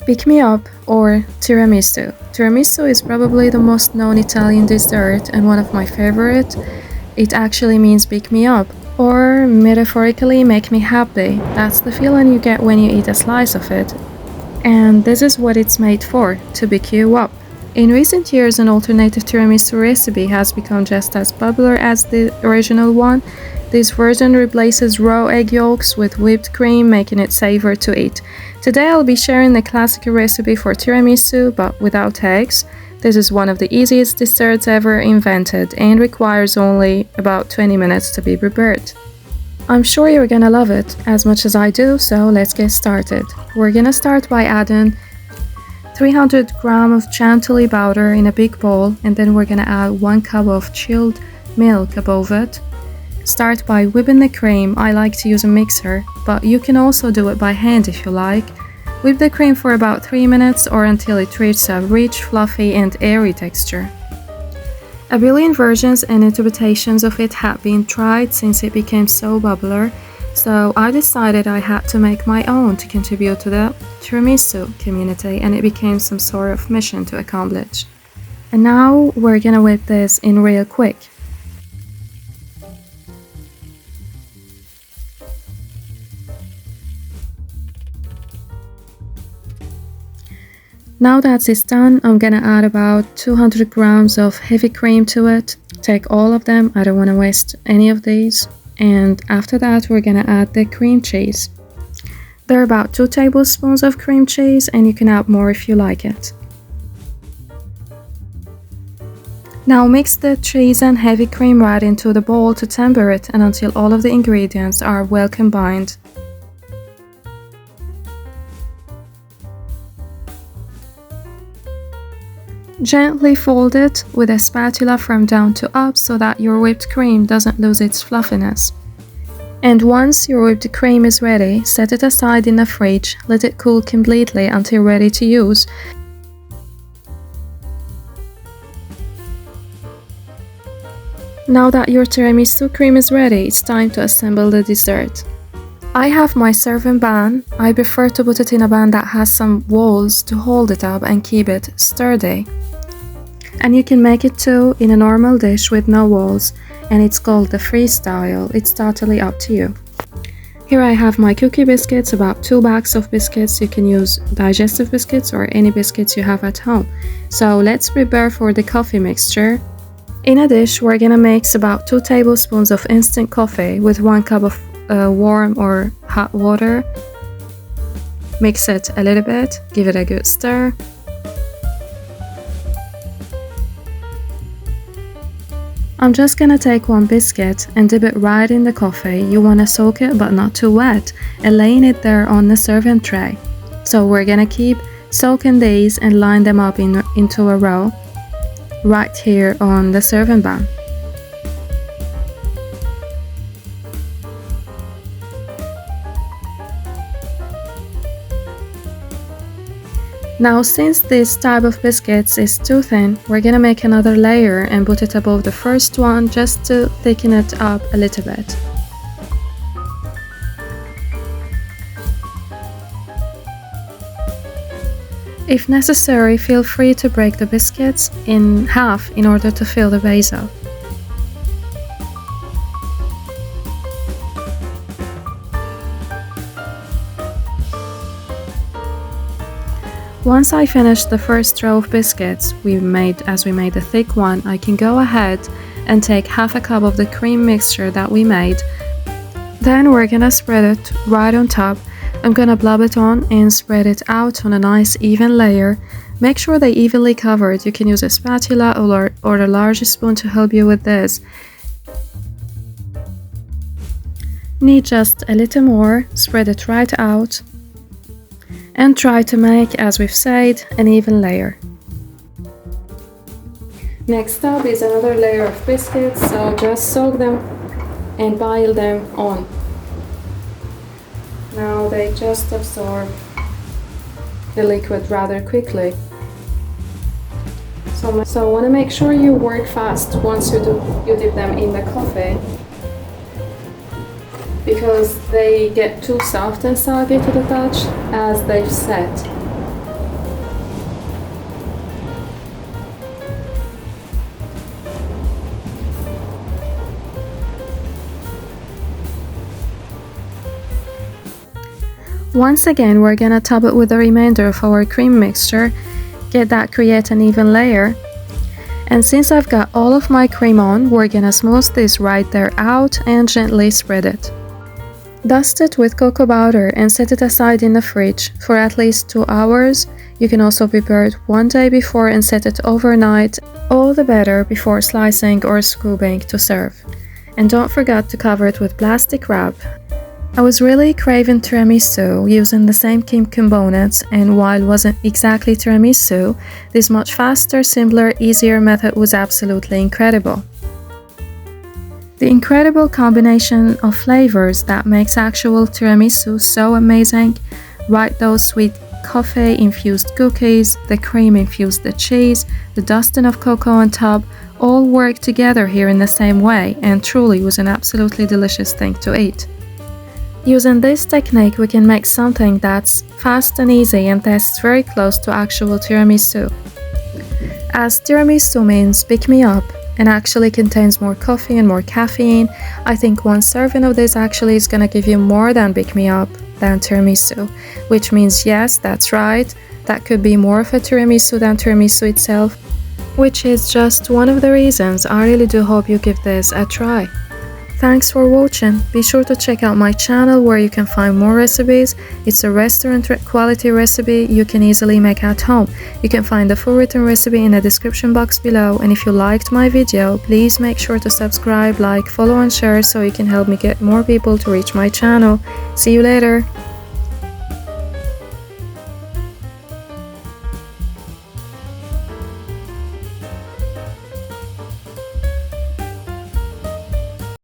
Pick me up or tiramisu. Tiramisu is probably the most known Italian dessert and one of my favorite. It actually means pick me up, or metaphorically make me happy. That's the feeling you get when you eat a slice of it. And this is what it's made for, to pick you up. In recent years, an alternative tiramisu recipe has become just as popular as the original one. This version replaces raw egg yolks with whipped cream, making it safer to eat. Today I'll be sharing the classic recipe for tiramisu, but without eggs. This is one of the easiest desserts ever invented and requires only about 20 minutes to be prepared. I'm sure you're gonna love it as much as I do, so let's get started. We're gonna start by adding 300 grams of chantilly powder in a big bowl, and then we're gonna add 1 cup of chilled milk above it. Start by whipping the cream. I like to use a mixer, but you can also do it by hand if you like. Whip the cream for about 3 minutes or until it reaches a rich, fluffy and airy texture. A billion versions and interpretations of it have been tried since it became so popular, so I decided I had to make my own to contribute to the tiramisu community, and it became some sort of mission to accomplish. And now we're gonna whip this in real quick. Now that it's done, I'm gonna add about 200 grams of heavy cream to it. Take all of them, I don't want to waste any of these. And after that, we're gonna add the cream cheese. There are about 2 tablespoons of cream cheese, and you can add more if you like it. Now mix the cheese and heavy cream right into the bowl to temper it and until all of the ingredients are well combined. Gently fold it with a spatula from down to up so that your whipped cream doesn't lose its fluffiness. And once your whipped cream is ready, set it aside in the fridge, let it cool completely until ready to use. Now that your tiramisu cream is ready, it's time to assemble the dessert. I have my serving pan. I prefer to put it in a pan that has some walls to hold it up and keep it sturdy. And you can make it too in a normal dish with no walls, and it's called the freestyle. It's totally up to you. Here I have my cookie biscuits, about 2 bags of biscuits. You can use digestive biscuits or any biscuits you have at home. So let's prepare for the coffee mixture. In a dish, we're gonna mix about 2 tablespoons of instant coffee with 1 cup of warm or hot water. Mix it a little bit, give it a good stir. I'm just gonna take 1 biscuit and dip it right in the coffee. You wanna soak it but not too wet, and laying it there on the serving tray. So we're gonna keep soaking these and line them up into a row right here on the serving pan. Now since this type of biscuits is too thin, we're gonna make another layer and put it above the first one just to thicken it up a little bit. If necessary, feel free to break the biscuits in half in order to fill the base up. Once I finish the first row of biscuits we made the thick one, I can go ahead and take half a cup of the cream mixture that we made. Then we're gonna spread it right on top. I'm gonna blob it on and spread it out on a nice even layer. Make sure they evenly covered. You can use a spatula or a large spoon to help you with this. Need just a little more, spread it right out. And try to make, as we've said, an even layer. Next up is another layer of biscuits, so just soak them and pile them on. Now they just absorb the liquid rather quickly. So want to make sure you work fast once you dip them in the coffee, because they get too soft and soggy to the touch as they've set. Once again, we're gonna top it with the remainder of our cream mixture, get that create an even layer. And since I've got all of my cream on, we're gonna smooth this right there out and gently spread it. Dust it with cocoa powder and set it aside in the fridge for at least 2 hours. You can also prepare it one day before and set it overnight, all the better before slicing or scooping to serve. And don't forget to cover it with plastic wrap. I was really craving tiramisu using the same components, and while it wasn't exactly tiramisu, this much faster, simpler, easier method was absolutely incredible. The incredible combination of flavors that makes actual tiramisu so amazing, right, those sweet coffee-infused cookies, the cream-infused cheese, the dusting of cocoa on top, all work together here in the same way and truly was an absolutely delicious thing to eat. Using this technique, we can make something that's fast and easy and tastes very close to actual tiramisu. As tiramisu means pick me up and actually contains more coffee and more caffeine, I think one serving of this actually is gonna give you more than pick me up than tiramisu, which means yes, that's right, that could be more of a tiramisu than tiramisu itself, which is just one of the reasons I really do hope you give this a try. Thanks for watching. Be sure to check out my channel where you can find more recipes. It's a restaurant quality recipe you can easily make at home. You can find the full written recipe in the description box below, and if you liked my video, please make sure to subscribe, like, follow and share so you can help me get more people to reach my channel. See you later!